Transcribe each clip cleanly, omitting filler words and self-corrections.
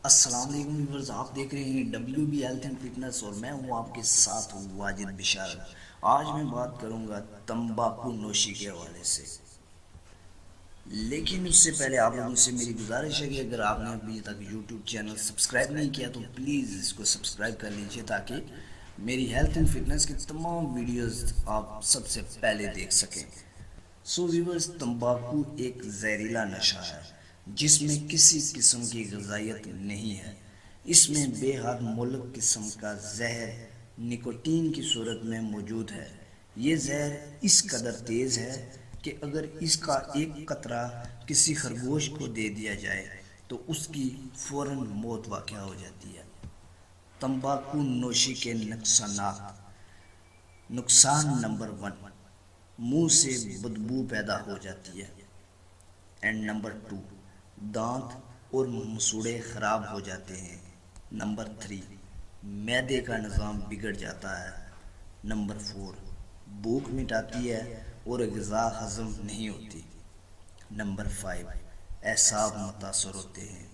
السلام علیکم ویورز، آپ دیکھ رہے ہیں W B health and fitness اور میں ہوں آپ کے ساتھ واجد بشارت۔ آج میں بات کروں گا تمباکو نوشی کے حوالے سے، لیکن اس سے پہلے آپ لوگوں سے میری گزارش ہے کہ اگر آپ نے ابھی تک یوٹیوب چینل سبسکرائب نہیں کیا تو پلیز اس کو سبسکرائب کر لیجئے تاکہ میری ہیلتھ اینڈ فٹنس کی تمام ویڈیوز آپ سب سے پہلے دیکھ سکیں۔ سو ویورز، تمباکو ایک زہریلا نشہ ہے جس میں کسی قسم کی غذائیت نہیں ہے۔ اس میں بے حد مہلک قسم کا زہر نکوٹین کی صورت میں موجود ہے۔ یہ زہر اس قدر تیز ہے کہ اگر اس کا ایک قطرہ کسی خرگوش کو دے دیا جائے تو اس کی فوراً موت واقع ہو جاتی ہے۔ تمباکو نوشی کے نقصانات: نقصان نمبر 1، منہ سے بدبو پیدا ہو جاتی ہے، اینڈ نمبر 2، دانت اور مسوڑے خراب ہو جاتے ہیں، نمبر 3، معدے کا نظام بگڑ جاتا ہے، نمبر 4، بھوک مٹاتی ہے اور غذا ہضم نہیں ہوتی، نمبر 5، اعصاب متاثر ہوتے ہیں،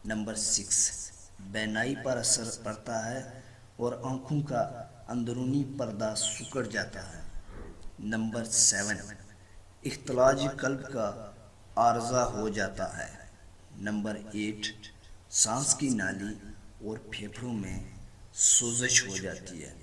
نمبر 6، بینائی پر اثر پڑتا ہے اور آنکھوں کا اندرونی پردہ سکڑ جاتا ہے، نمبر 7، اختلاج قلب کا عارضہ ہو جاتا ہے، نمبر 8، سانس کی نالی اور پھیپھڑوں میں سوزش ہو جاتی ہے،